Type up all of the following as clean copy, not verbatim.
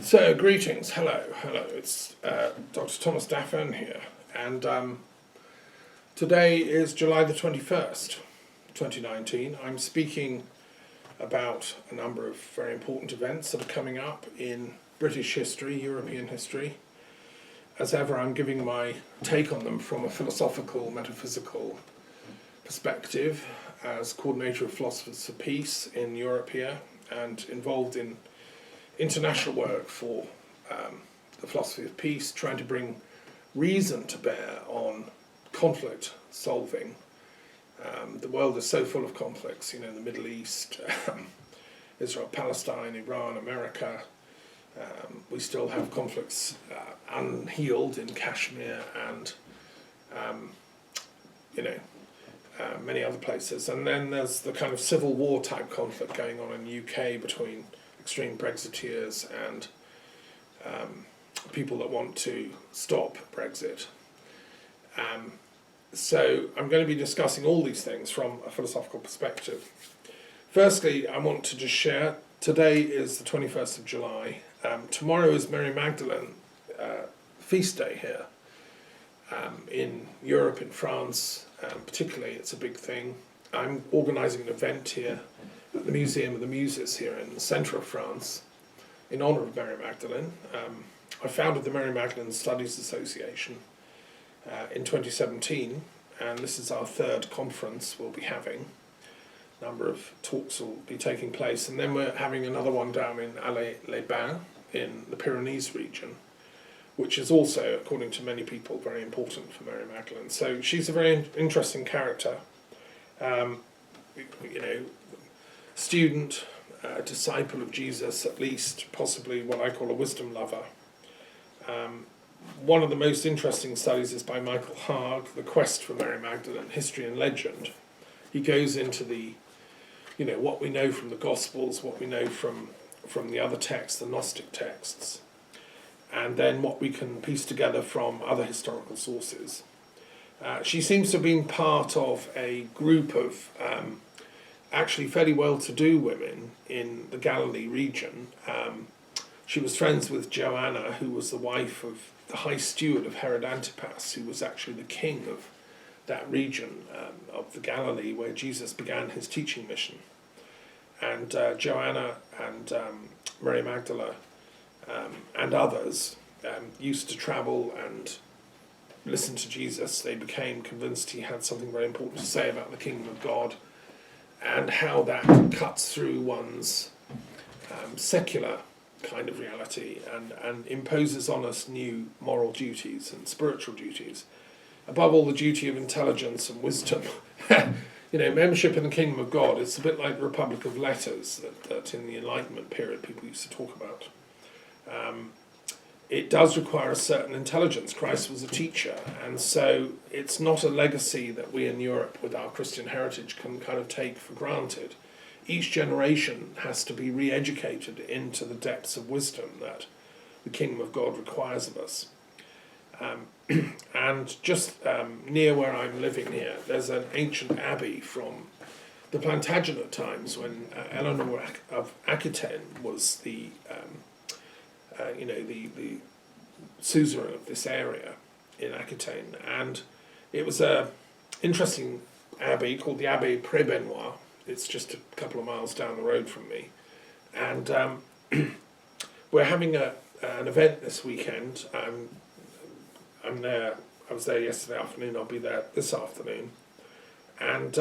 So, greetings, hello, it's Dr. Thomas Daffern here, and today is July the 21st, 2019. I'm speaking about a number of very important events that are coming up in British history, European history. As ever, I'm giving my take on them from a philosophical, metaphysical perspective as coordinator of Philosophers for Peace in Europe here, and involved in international work for the philosophy of peace, trying to bring reason to bear on conflict solving. The world is so full of conflicts, the Middle East, Israel, Palestine, Iran, America. We still have conflicts unhealed in Kashmir and many other places. And then there's the kind of civil war type conflict going on in the UK between extreme Brexiteers and people that want to stop Brexit. So I'm going to be discussing all these things from a philosophical perspective. Firstly, I want to just share, today is the 21st of July. Tomorrow is Mary Magdalene feast day here. In Europe, in France, particularly, it's a big thing. I'm organising an event here at the Museum of the Muses here in the centre of France in honour of Mary Magdalene. I founded the Mary Magdalene Studies Association in 2017, and this is our third conference we'll be having. A number of talks will be taking place, and then we're having another one down in Alais-les-Bains in the Pyrenees region, which is also, according to many people, very important for Mary Magdalene. So she's a very interesting character. Student, disciple of Jesus, at least, possibly what I call a wisdom lover. One of the most interesting studies is by Michael Haag, The Quest for Mary Magdalene, History and Legend. He goes into what we know from the Gospels, what we know from the other texts, the Gnostic texts, and then what we can piece together from other historical sources. She seems to have been part of a group of actually fairly well-to-do women in the Galilee region. She was friends with Joanna, who was the wife of the high steward of Herod Antipas, who was actually the king of that region of the Galilee where Jesus began his teaching mission. And Joanna and Mary Magdalene and others used to travel and listen to Jesus. They became convinced he had something very important to say about the kingdom of God and how that cuts through one's secular kind of reality and imposes on us new moral duties and spiritual duties. Above all, the duty of intelligence and wisdom. Membership in the kingdom of God, it's a bit like the Republic of Letters that in the Enlightenment period people used to talk about. It does require a certain intelligence. Christ was a teacher, and so it's not a legacy that we in Europe with our Christian heritage can kind of take for granted. Each generation has to be re-educated into the depths of wisdom that the kingdom of God requires of us. And just near where I'm living here, there's an ancient abbey from the Plantagenet times when Eleanor of Aquitaine was the suzerain of this area in Aquitaine, and it was a interesting abbey called the Abbey Prébenois. It's just a couple of miles down the road from me, and we're having an event this weekend. I'm there. I was there yesterday afternoon. I'll be there this afternoon, and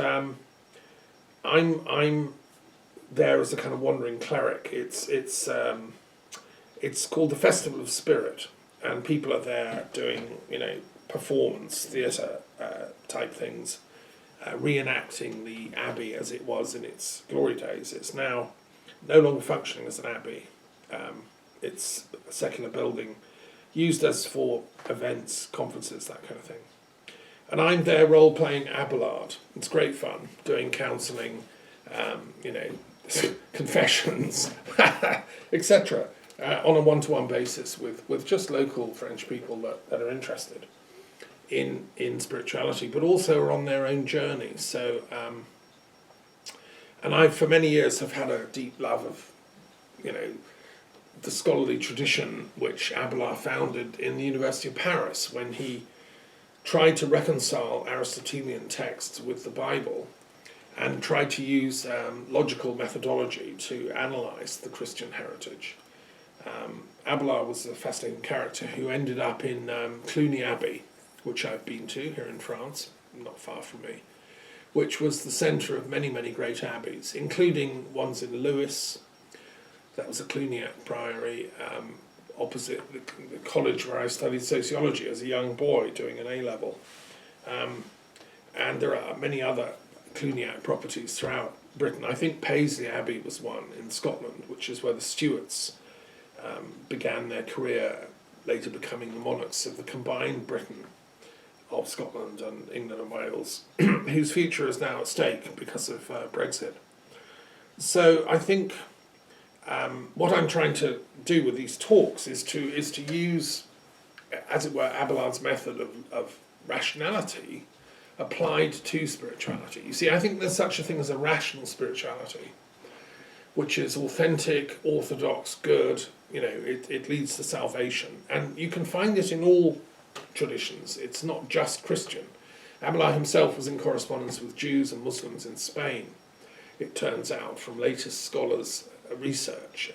I'm there as a kind of wandering cleric. It's called the Festival of Spirit, and people are there doing, performance, theatre type things, reenacting the abbey as it was in its glory days. It's now no longer functioning as an abbey. It's a secular building used as for events, conferences, that kind of thing. And I'm there role-playing Abelard. It's great fun, doing counselling, confessions, etc., on a one-to-one basis with just local French people that are interested in spirituality, but also are on their own journey. So, and I, for many years, have had a deep love of the scholarly tradition which Abelard founded in the University of Paris when he tried to reconcile Aristotelian texts with the Bible and tried to use logical methodology to analyse the Christian heritage. Abelard was a fascinating character who ended up in Cluny Abbey, which I've been to here in France, not far from me, which was the centre of many, many great abbeys, including ones in Lewis. That was a Cluniac priory, opposite the college where I studied sociology as a young boy doing an A-level. And there are many other Cluniac properties throughout Britain. I think Paisley Abbey was one in Scotland, which is where the Stuarts began their career, later becoming the monarchs of the combined Britain of Scotland and England and Wales, whose future is now at stake because of Brexit. So I think what I'm trying to do with these talks is to use, as it were, Abelard's method of rationality applied to spirituality. You see, I think there's such a thing as a rational spirituality, which is authentic, orthodox, good, it leads to salvation. And you can find it in all traditions. It's not just Christian. Abelard himself was in correspondence with Jews and Muslims in Spain, it turns out, from latest scholars' research,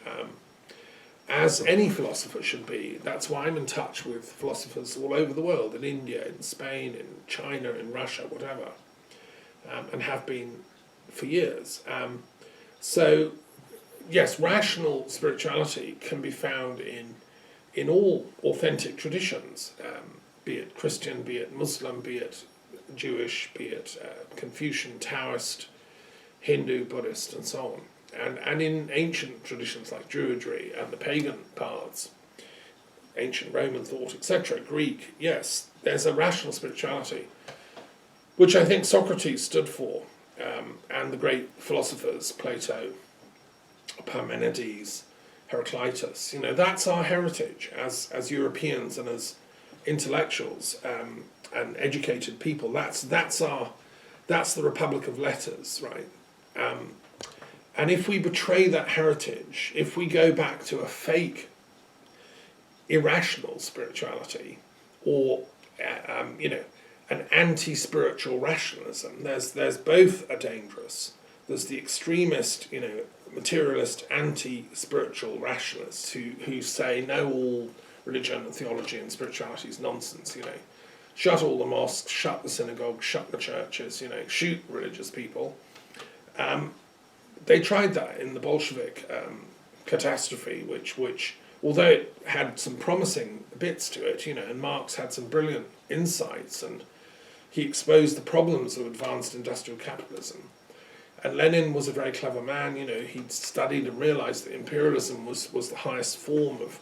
as any philosopher should be. That's why I'm in touch with philosophers all over the world, in India, in Spain, in China, in Russia, whatever, and have been for years. So, yes, rational spirituality can be found in all authentic traditions, be it Christian, be it Muslim, be it Jewish, be it Confucian, Taoist, Hindu, Buddhist, and so on. And in ancient traditions like Druidry and the pagan paths, ancient Roman thought, etc., Greek, yes, there's a rational spirituality, which I think Socrates stood for, and the great philosophers, Plato, Parmenides, Heraclitus. That's our heritage as Europeans and as intellectuals and educated people. That's the Republic of Letters, right? And if we betray that heritage, if we go back to a fake, irrational spirituality, or an anti-spiritual rationalism, there's both are dangerous. There's the extremist, materialist, anti-spiritual rationalists who say no, all religion and theology and spirituality is nonsense. Shut all the mosques, shut the synagogues, shut the churches. Shoot religious people. They tried that in the Bolshevik catastrophe, which although it had some promising bits to it, and Marx had some brilliant insights, and he exposed the problems of advanced industrial capitalism. And Lenin was a very clever man, he'd studied and realised that imperialism was the highest form of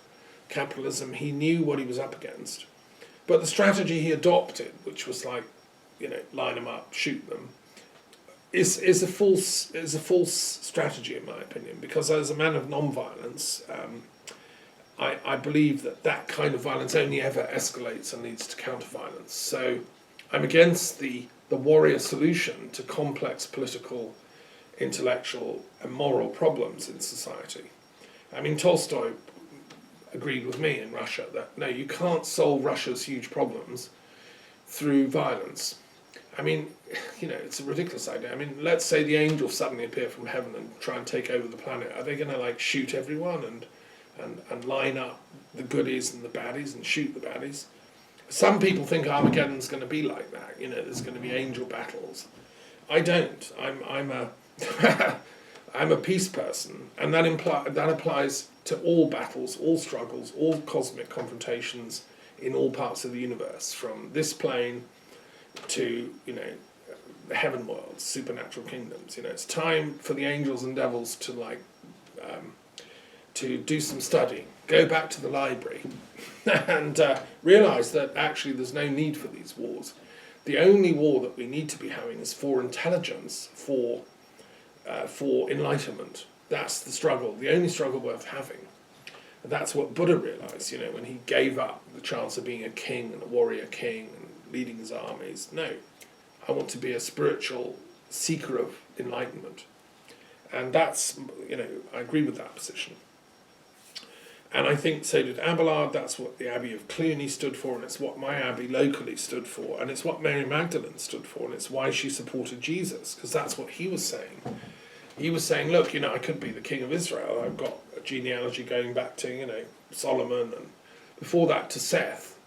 capitalism. He knew what he was up against. But the strategy he adopted, which was like, line them up, shoot them, is a false strategy, in my opinion, because as a man of non-violence, I believe that kind of violence only ever escalates and leads to counter-violence. So I'm against the warrior solution to complex political, intellectual and moral problems in society. I mean, Tolstoy agreed with me in Russia that, no, you can't solve Russia's huge problems through violence. I mean, it's a ridiculous idea. I mean, let's say the angels suddenly appear from heaven and try and take over the planet. Are they going to, shoot everyone and line up the goodies and the baddies and shoot the baddies? Some people think Armageddon's going to be like that. There's going to be angel battles. I don't. I'm a I'm a peace person, and that applies to all battles, all struggles, all cosmic confrontations in all parts of the universe, from this plane to the heaven worlds, supernatural kingdoms. It's time for the angels and devils to do some study, go back to the library, and realise that actually there's no need for these wars. The only war that we need to be having is for intelligence, for enlightenment. That's the struggle, the only struggle worth having. And that's what Buddha realised, when he gave up the chance of being a king and a warrior king and leading his armies. No, I want to be a spiritual seeker of enlightenment. And that's, I agree with that position. And I think so did Abelard. That's what the Abbey of Cluny stood for, and it's what my abbey locally stood for, and it's what Mary Magdalene stood for, and it's why she supported Jesus, because that's what he was saying. He was saying, look, I could be the king of Israel. I've got a genealogy going back to, Solomon, and before that to Seth,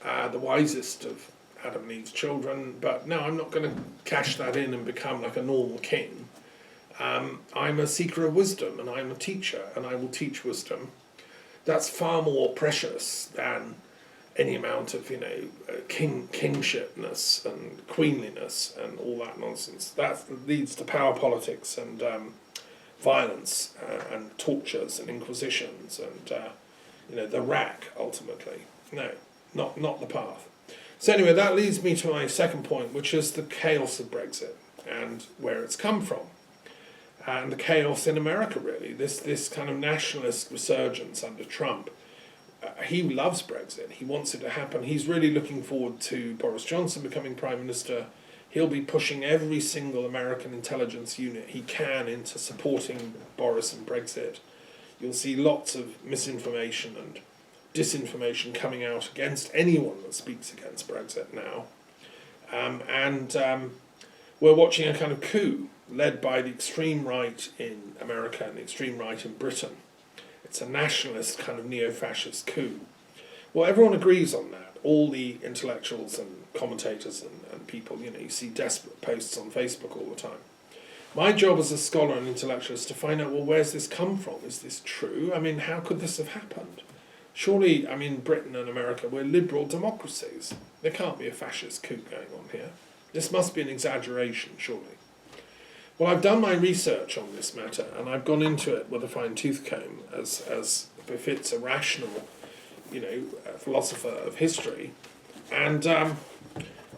the wisest of Adam and Eve's children. But no, I'm not going to cash that in and become like a normal king. I'm a seeker of wisdom, and I'm a teacher, and I will teach wisdom. That's far more precious than any amount of, kingshipness and queenliness and all that nonsense. That leads to power politics and violence and tortures and inquisitions and, the rack, ultimately. No, not the path. So anyway, that leads me to my second point, which is the chaos of Brexit and where it's come from. And the chaos in America, really. This kind of nationalist resurgence under Trump. He loves Brexit. He wants it to happen. He's really looking forward to Boris Johnson becoming Prime Minister. He'll be pushing every single American intelligence unit he can into supporting Boris and Brexit. You'll see lots of misinformation and disinformation coming out against anyone that speaks against Brexit now. We're watching a kind of coup led by the extreme right in America and the extreme right in Britain. It's a nationalist kind of neo-fascist coup. Well, everyone agrees on that. All the intellectuals and commentators and people, you see desperate posts on Facebook all the time. My job as a scholar and intellectualist is to find out, well, where's this come from? Is this true? I mean, how could this have happened? Surely, Britain and America, we're liberal democracies. There can't be a fascist coup going on here. This must be an exaggeration, surely. Well, I've done my research on this matter, and I've gone into it with a fine-tooth comb, as befits a rational, philosopher of history. And lo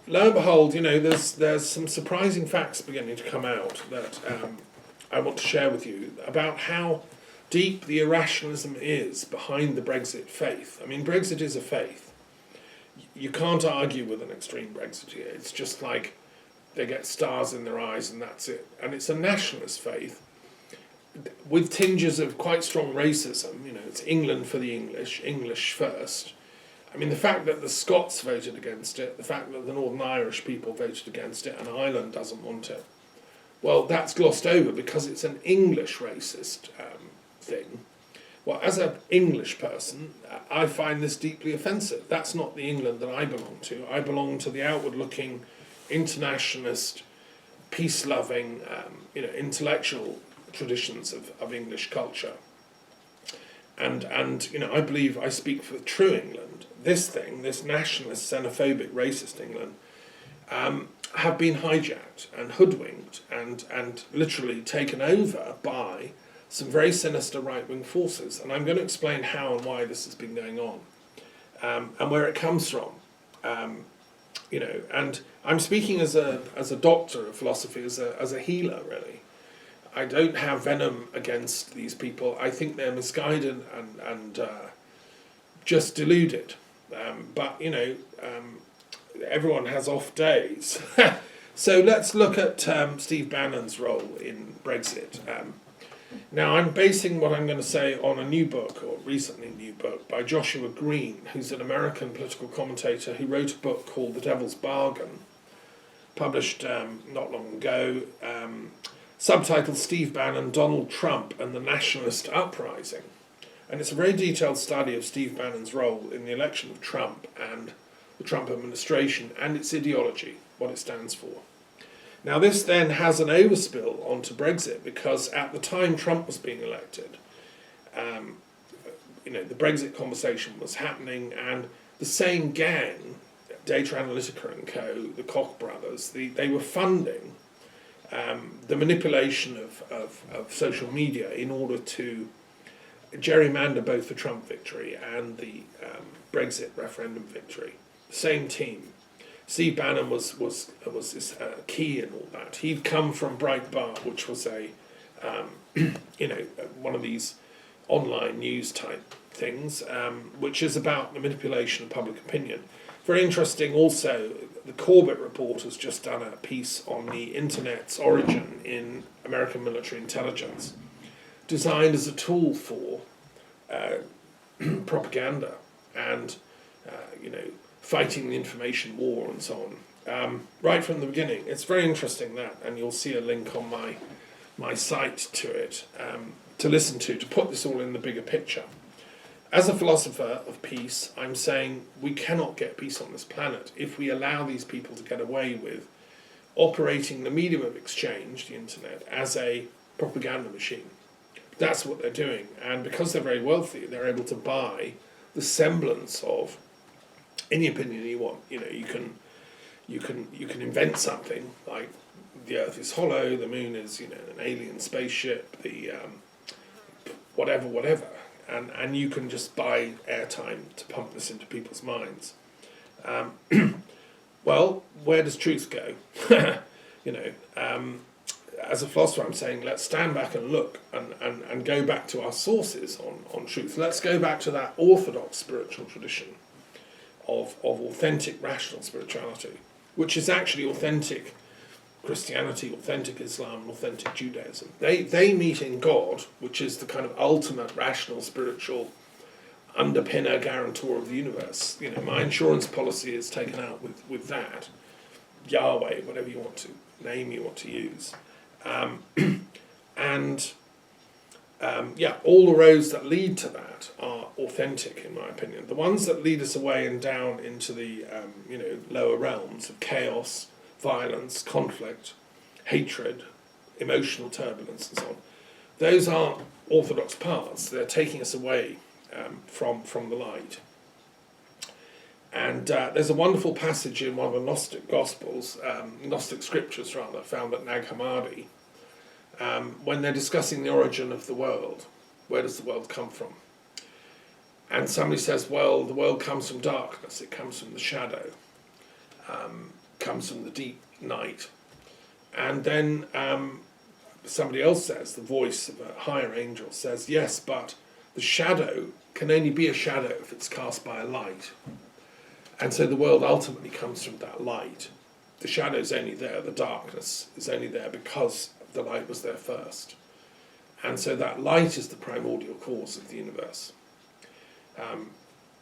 and behold, there's some surprising facts beginning to come out that I want to share with you about how deep the irrationalism is behind the Brexit faith. Brexit is a faith. You can't argue with an extreme Brexiteer. It's just like they get stars in their eyes and that's it. And it's a nationalist faith with tinges of quite strong racism. It's England for the English, English first. The fact that the Scots voted against it, the fact that the Northern Irish people voted against it and Ireland doesn't want it, well, that's glossed over because it's an English racist thing. Well, as an English person, I find this deeply offensive. That's not the England that I belong to. I belong to the outward-looking, internationalist, peace-loving, intellectual traditions of English culture. And I believe I speak for true England. This nationalist, xenophobic, racist England, have been hijacked and hoodwinked and literally taken over by some very sinister right-wing forces. And I'm going to explain how and why this has been going on and where it comes from. And I'm speaking as a doctor of philosophy, as a healer, really. I don't have venom against these people. I think they're misguided and just deluded. But everyone has off days. So let's look at Steve Bannon's role in Brexit. Now, I'm basing what I'm going to say on a new book, or recently new book, by Joshua Green, who's an American political commentator who wrote a book called The Devil's Bargain, published not long ago, subtitled Steve Bannon, Donald Trump and the Nationalist Uprising. And it's a very detailed study of Steve Bannon's role in the election of Trump and the Trump administration and its ideology, what it stands for. Now, this then has an overspill onto Brexit because at the time Trump was being elected, the Brexit conversation was happening, and the same gang, Data Analytica and Co., the Koch brothers, they were funding the manipulation of social media in order to gerrymander both the Trump victory and the Brexit referendum victory. The same team. Steve Bannon was key in all that. He'd come from Breitbart, which was a one of these online news type things, which is about the manipulation of public opinion. Very interesting. Also, the Corbett Report has just done a piece on the internet's origin in American military intelligence, designed as a tool for propaganda and fighting the information war and so on, right from the beginning. It's very interesting that, and you'll see a link on my site to it, to listen to put this all in the bigger picture. As a philosopher of peace, I'm saying we cannot get peace on this planet if we allow these people to get away with operating the medium of exchange, the internet, as a propaganda machine. That's what they're doing, and because they're very wealthy, they're able to buy the semblance of any opinion you want. You can invent something like the Earth is hollow, the Moon is an alien spaceship, the whatever. And you can just buy airtime to pump this into people's minds. Well, where does truth go? As a philosopher, I'm saying let's stand back and look and go back to our sources on truth. Let's go back to that orthodox spiritual tradition of authentic rational spirituality, which is actually authentic Christianity, authentic Islam, and authentic Judaism. They meet in God, which is the kind of ultimate rational spiritual underpinner, guarantor of the universe. My insurance policy is taken out with that. Yahweh, whatever you want to name you want to use. All the roads that lead to that are authentic, in my opinion. The ones that lead us away and down into the lower realms of chaos, violence, conflict, hatred, emotional turbulence, and so on. Those aren't orthodox paths. They're taking us away from the light. And there's a wonderful passage in one of the Gnostic Gospels, Gnostic scriptures rather, found at Nag Hammadi, when they're discussing the origin of the world. Where does the world come from? And somebody says, well, the world comes from darkness, it comes from the shadow, comes from the deep night. And then somebody else says, the voice of a higher angel says, yes, but the shadow can only be a shadow if it's cast by a light. And so the world ultimately comes from that light. The shadow's only there, the darkness is only there because the light was there first. And so that light is the primordial cause of the universe.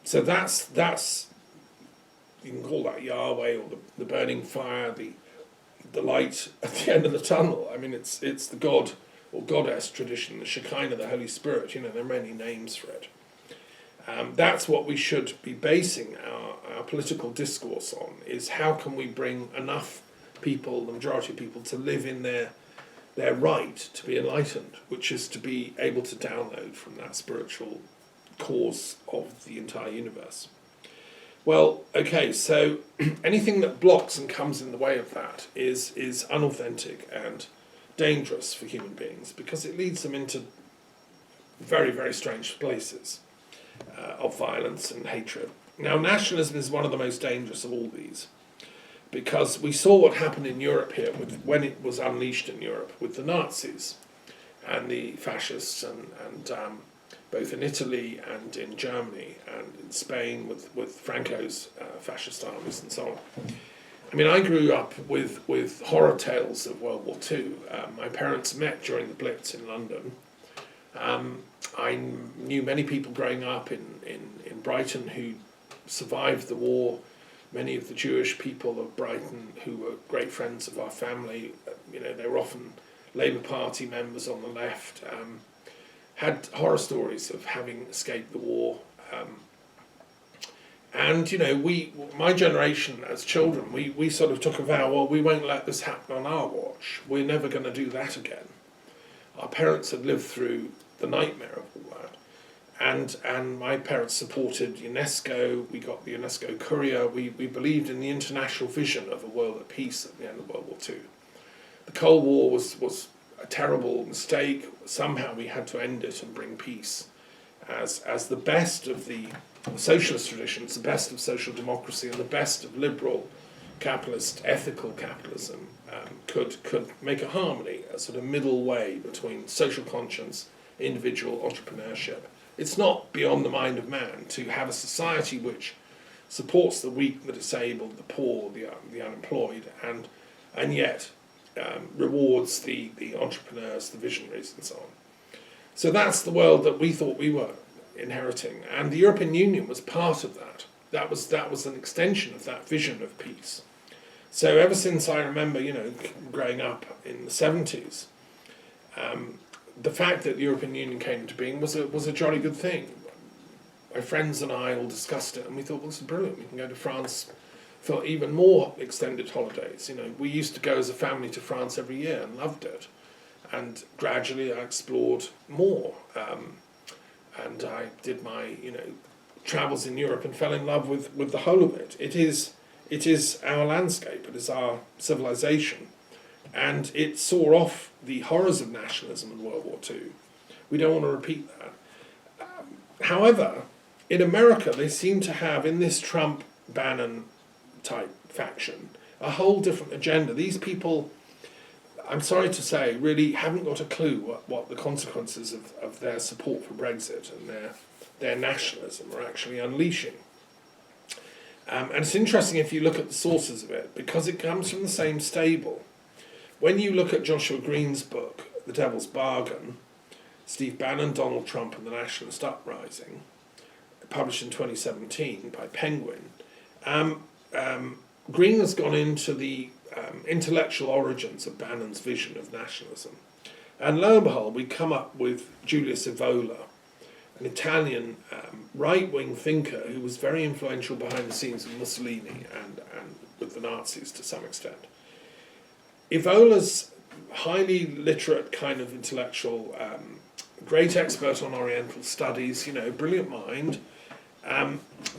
So that's you can call that Yahweh or the burning fire, the light at the end of the tunnel. I mean, it's the God or goddess tradition, the Shekinah, the Holy Spirit. There are many names for it. That's what we should be basing our political discourse on, is how can we bring enough people, the majority of people, to live in their right to be enlightened, which is to be able to download from that spiritual cause of the entire universe. Well, okay, so anything that blocks and comes in the way of that is unauthentic and dangerous for human beings, because it leads them into very, very strange places of violence and hatred. Now, nationalism is one of the most dangerous of all these, because we saw what happened in Europe here when it was unleashed in Europe with the Nazis and the fascists, and both in Italy and in Germany and in Spain with Franco's fascist armies and so on. I mean, I grew up with horror tales of World War II. My parents met during the Blitz in London. I knew many people growing up in Brighton who survived the war. Many of the Jewish people of Brighton who were great friends of our family, they were often Labour Party members on the left, had horror stories of having escaped the war. My generation as children, we sort of took a vow, well, we won't let this happen on our watch. We're never going to do that again. Our parents had lived through the nightmare of all that. And my parents supported UNESCO. We got the UNESCO Courier. We believed in the international vision of a world at peace at the end of World War II. The Cold War was a terrible mistake. Somehow we had to end it and bring peace as the best of the socialist traditions, the best of social democracy, and the best of liberal capitalist, ethical capitalism could make a harmony, a sort of middle way between social conscience, individual entrepreneurship. It's not beyond the mind of man to have a society which supports the weak, the disabled, the poor, the unemployed, and yet rewards the entrepreneurs, the visionaries, and so on. So that's the world that we thought we were inheriting, and the European Union was part of that. That was an extension of that vision of peace. So ever since I remember, growing up in the 70s, the fact that the European Union came into being was a jolly good thing. My friends and I all discussed it, and we thought, well, this is brilliant. We can go to France for even more extended holidays. We used to go as a family to France every year and loved it. And gradually I explored more. And I did my, travels in Europe and fell in love with the whole of it. It is our landscape, it is our civilization. And it saw off the horrors of nationalism in World War II. We don't want to repeat that. However, in America, they seem to have, in this Trump-Bannon type faction, a whole different agenda. These people, I'm sorry to say, really haven't got a clue what the consequences of their support for Brexit and their nationalism are actually unleashing. And it's interesting if you look at the sources of it, because it comes from the same stable. When you look at Joshua Green's book, The Devil's Bargain, Steve Bannon, Donald Trump and the Nationalist Uprising, published in 2017 by Penguin, Green has gone into the intellectual origins of Bannon's vision of nationalism. And lo and behold, we come up with Julius Evola, an Italian right-wing thinker who was very influential behind the scenes of Mussolini and with the Nazis to some extent. Evola's highly literate kind of intellectual, great expert on Oriental studies, brilliant mind,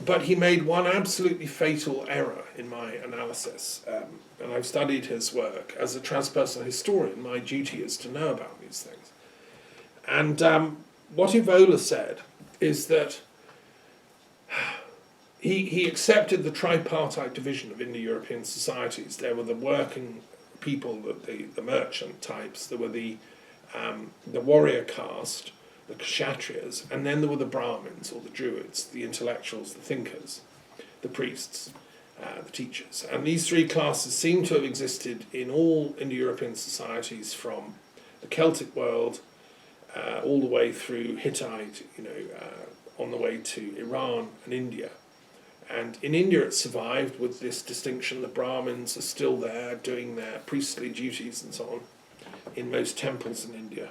but he made one absolutely fatal error in my analysis, and I've studied his work. As a transpersonal historian, my duty is to know about these things. And what Evola said is that he accepted the tripartite division of Indo-European societies. There were the working people, the merchant types, there were the warrior caste, the kshatriyas, and then there were the Brahmins or the Druids, the intellectuals, the thinkers, the priests, the teachers. And these three classes seem to have existed in all Indo-European societies from the Celtic world all the way through Hittite, on the way to Iran and India. And in India it survived with this distinction: the Brahmins are still there doing their priestly duties and so on in most temples in India.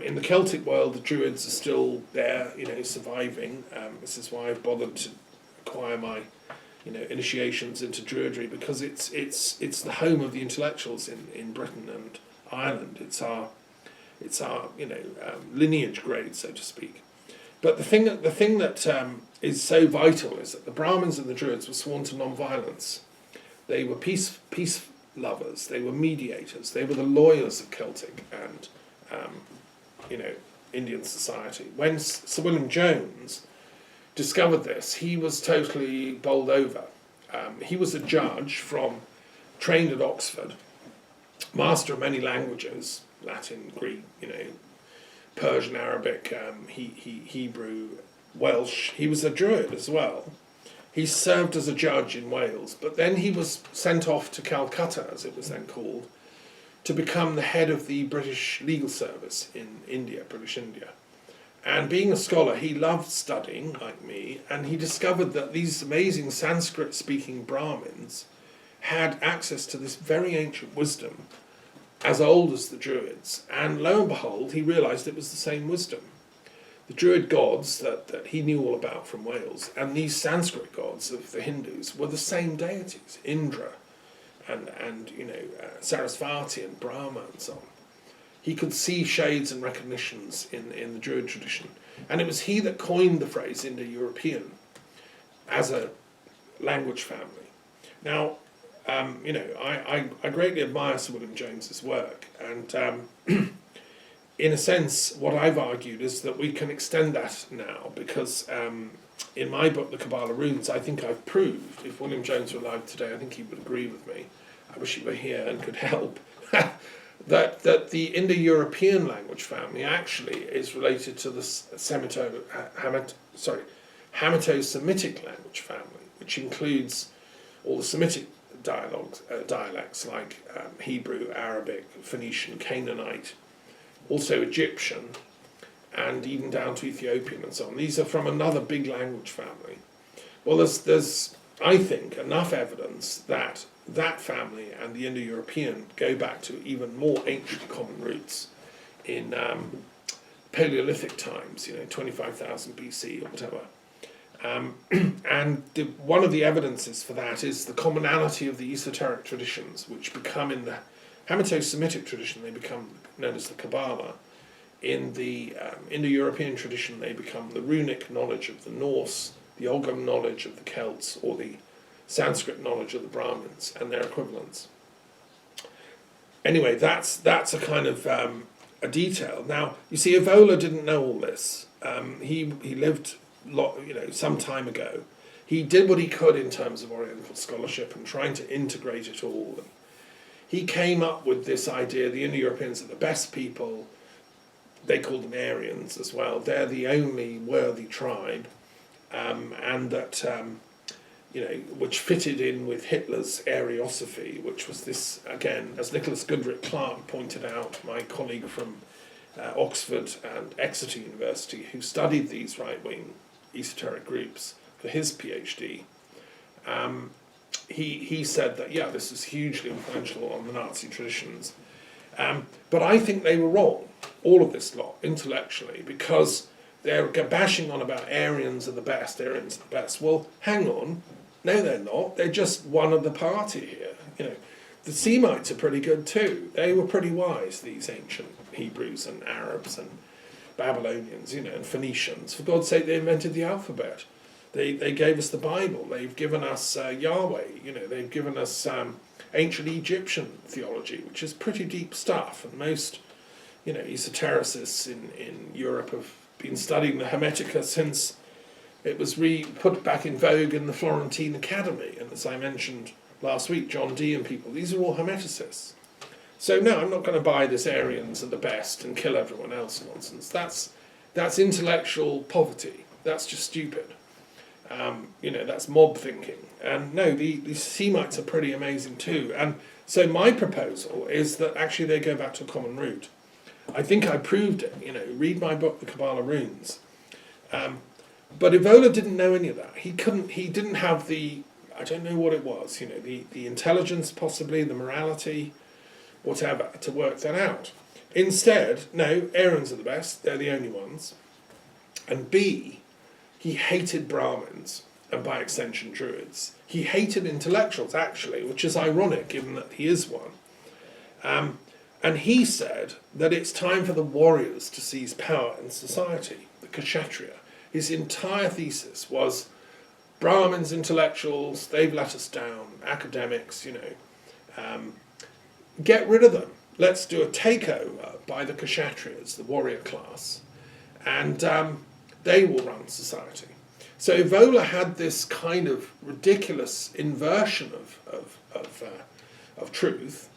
In the Celtic world, the Druids are still there, surviving. This is why I've bothered to acquire my, initiations into Druidry, because it's the home of the intellectuals in Britain and Ireland. It's our lineage grade, so to speak. But the thing that is so vital is that the Brahmins and the Druids were sworn to non-violence. They were peace lovers. They were mediators. They were the lawyers of Celtic and Indian society. When Sir William Jones discovered this, he was totally bowled over. He was a judge trained at Oxford, master of many languages, Latin, Greek, Persian, Arabic, Hebrew, Welsh. He was a Druid as well. He served as a judge in Wales, but then he was sent off to Calcutta, as it was then called, to become the head of the British legal service in India, British India. And being a scholar, he loved studying, like me, and he discovered that these amazing Sanskrit-speaking Brahmins had access to this very ancient wisdom, as old as the Druids. And lo and behold, he realised it was the same wisdom. The Druid gods that he knew all about from Wales, and these Sanskrit gods of the Hindus were the same deities, Indra, and Sarasvati and Brahma and so on. He could see shades and recognitions in the Druid tradition. And it was he that coined the phrase Indo-European as a language family. Now, I greatly admire Sir William Jones's work, and in a sense, what I've argued is that we can extend that now, because in my book, The Kabbalah Runes, I think I've proved, if William Jones were alive today, I think he would agree with me, I wish he were here and could help, that the Indo-European language family actually is related to the Hamito-Semitic language family, which includes all the Semitic dialects like Hebrew, Arabic, Phoenician, Canaanite, also Egyptian, and even down to Ethiopian and so on. These are from another big language family. Well, there's I think, enough evidence that that family and the Indo-European go back to even more ancient common roots in Paleolithic times, 25,000 BC or whatever. And one of the evidences for that is the commonality of the esoteric traditions, which become in the Hamito-Semitic tradition, they become known as the Kabbalah. In the Indo-European tradition, they become the runic knowledge of the Norse, the Ogham knowledge of the Celts, or the Sanskrit knowledge of the Brahmins and their equivalents. Anyway, that's a kind of a detail. Now, you see, Evola didn't know all this. He lived some time ago. He did what he could in terms of Oriental scholarship and trying to integrate it all. He came up with this idea: the Indo-Europeans are the best people. They called them Aryans as well. They're the only worthy tribe, and that which fitted in with Hitler's Aryosophy, which was this, again, as Nicholas Goodrick Clark pointed out, my colleague from Oxford and Exeter University, who studied these right-wing esoteric groups for his PhD. He said that, this is hugely influential on the Nazi traditions. But I think they were wrong, all of this lot, intellectually, because they're bashing on about Aryans are the best, Aryans are the best. Well, hang on. No, they're not. They're just one of the party here. The Semites are pretty good too. They were pretty wise, these ancient Hebrews and Arabs and Babylonians, and Phoenicians. For God's sake, they invented the alphabet. They gave us the Bible. They've given us Yahweh. They've given us ancient Egyptian theology, which is pretty deep stuff. And most, esotericists in Europe have been studying the Hermetica since it was put back in vogue in the Florentine Academy. And as I mentioned last week, John Dee and people, these are all Hermeticists. So no, I'm not going to buy this Aryans are the best and kill everyone else nonsense. That's intellectual poverty. That's just stupid. That's mob thinking. And no, the Semites are pretty amazing too. And so my proposal is that actually they go back to a common root. I think I proved it. Read my book, The Kabbalah Runes. But Evola didn't know any of that. He didn't have the, I don't know what it was, the intelligence possibly, the morality, whatever, to work that out. Instead, no, Aryans are the best, they're the only ones. And B, he hated Brahmins, and by extension Druids. He hated intellectuals, actually, which is ironic, given that he is one. And he said that it's time for the warriors to seize power in society, the Kshatriya. His entire thesis was Brahmins, intellectuals, they've let us down, academics, get rid of them. Let's do a takeover by the Kshatriyas, the warrior class, and they will run society. So Evola had this kind of ridiculous inversion of truth,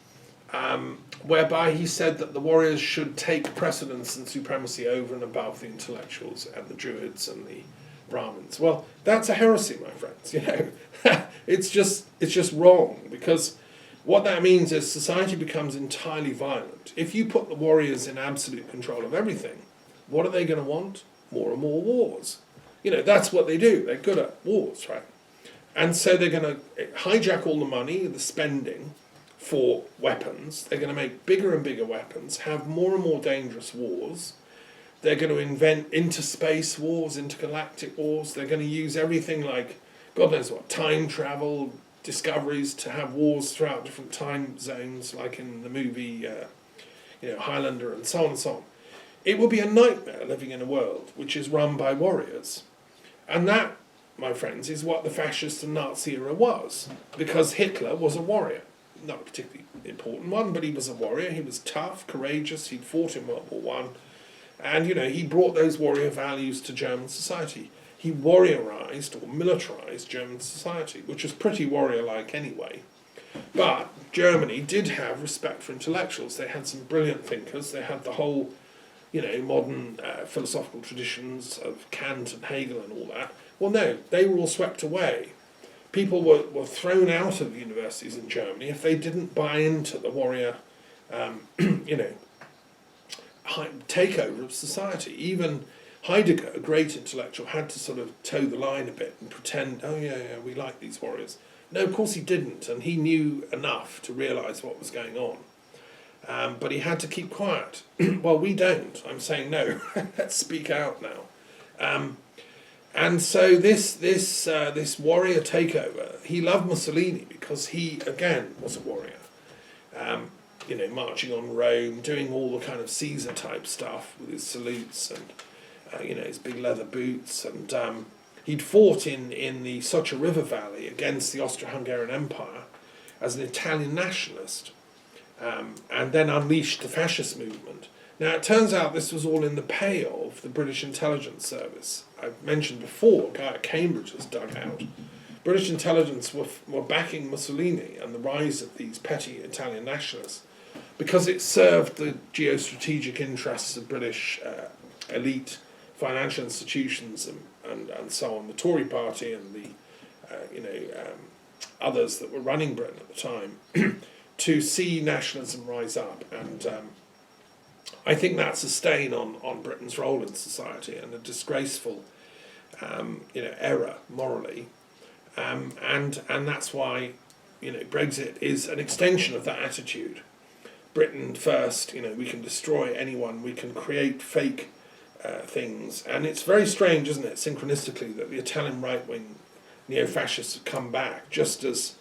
whereby he said that the warriors should take precedence and supremacy over and above the intellectuals and the Druids and the Brahmins. Well, that's a heresy, my friends. It's just wrong, because what that means is society becomes entirely violent. If you put the warriors in absolute control of everything, what are they going to want? More and more wars. That's what they do. They're good at wars, right? And so they're going to hijack all the money, the spending for weapons. They're going to make bigger and bigger weapons, have more and more dangerous wars. They're going to invent interspace wars, intergalactic wars. They're going to use everything like, God knows what, time travel, discoveries to have wars throughout different time zones, like in the movie Highlander and so on and so on. It will be a nightmare living in a world which is run by warriors. And that, my friends, is what the fascist and Nazi era was, because Hitler was a warrior. Not a particularly important one, but he was a warrior. He was tough, courageous. He'd fought in World War I. And, he brought those warrior values to German society. He warriorized or militarized German society, which was pretty warrior-like anyway. But Germany did have respect for intellectuals. They had some brilliant thinkers. They had the whole, modern philosophical traditions of Kant and Hegel and all that. Well, no, they were all swept away. People were thrown out of universities in takeover of society. Even Heidegger, a great intellectual, had to sort of toe the line a bit and pretend, oh yeah, we like these warriors. No, of course he didn't, and he knew enough to realise what was going on. But he had to keep quiet. Well, we don't. I'm saying no. Let's speak out now. And so this warrior takeover, he loved Mussolini because he, again, was a warrior. Marching on Rome, doing all the kind of Caesar type stuff with his salutes and his big leather boots, and he'd fought in the Socha River Valley against the Austro-Hungarian Empire as an Italian nationalist, and then unleashed the fascist movement. Now it turns out this was all in the pay of the British intelligence service. I've mentioned before, a guy at Cambridge has dug out. British intelligence were backing Mussolini and the rise of these petty Italian nationalists because it served the geostrategic interests of British elite financial institutions and so on, the Tory party and the others that were running Britain at the time, to see nationalism rise up. And I think that's a stain on Britain's role in society and a disgraceful error morally. And that's why Brexit is an extension of that attitude. Britain first, we can destroy anyone, we can create fake things. And it's very strange, isn't it, synchronistically, that the Italian right-wing neo-fascists have come back, just as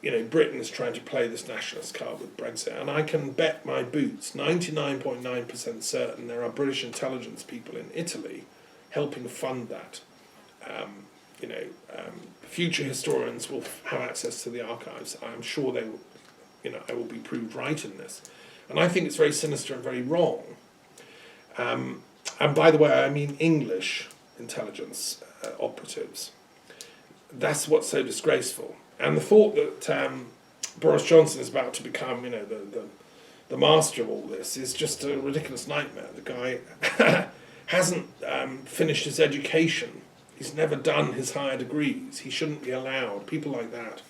Britain is trying to play this nationalist card with Brexit. And I can bet my boots, 99.9% certain, there are British intelligence people in Italy helping fund that. Future historians will have access to the archives. I'm sure they will, I will be proved right in this. And I think it's very sinister and very wrong. And by the way, I mean English intelligence operatives. That's what's so disgraceful. And the thought that Boris Johnson is about to become, the master of all this is just a ridiculous nightmare. The guy hasn't finished his education. He's never done his higher degrees. He shouldn't be allowed. People like that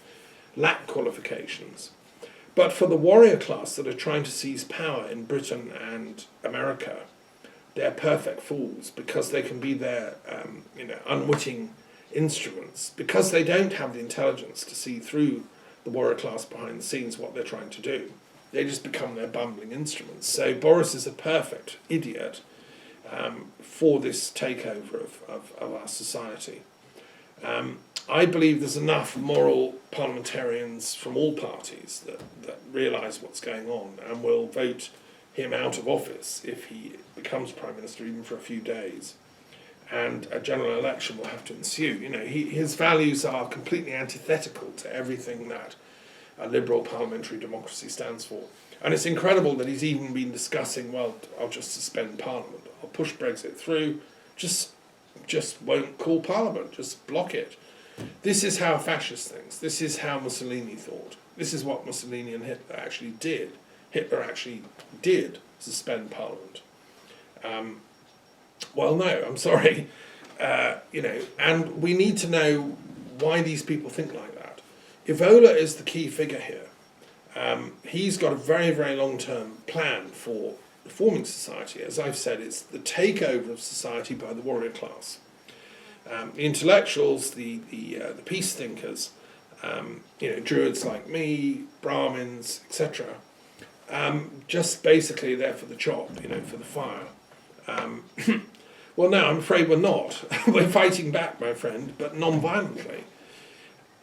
lack qualifications. But for the warrior class that are trying to seize power in Britain and America, they're perfect fools because they can be their unwitting instruments, because they don't have the intelligence to see through the warrior class behind the scenes what they're trying to do. They just become their bumbling instruments. So Boris is a perfect idiot for this takeover of our society. I believe there's enough moral parliamentarians from all parties that realise what's going on and will vote him out of office if he becomes Prime Minister, even for a few days. And a general election will have to ensue. His values are completely antithetical to everything that a liberal parliamentary democracy stands for. And it's incredible that he's even been discussing, well, I'll just suspend Parliament, I'll push Brexit through, just won't call Parliament, just block it. This is how fascist thinks. This is how Mussolini thought. This is what Mussolini and Hitler actually did. Hitler actually did suspend Parliament. Well, no, I'm sorry. And we need to know why these people think like that. Evola is the key figure here. He's got a very, very long-term plan for reforming society. As I've said, it's the takeover of society by the warrior class. The intellectuals, the peace thinkers, Druids like me, Brahmins, etc., just basically there for the chop, for the fire. Well, no, I'm afraid we're not. We're fighting back, my friend, but non-violently.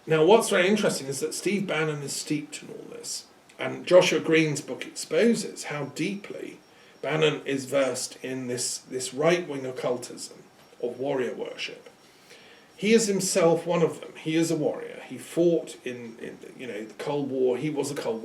Now, what's very interesting is that Steve Bannon is steeped in all this. And Joshua Green's book exposes how deeply Bannon is versed in this right-wing occultism of warrior worship. He is himself one of them. He is a warrior. He fought in the Cold War. He was a Cold War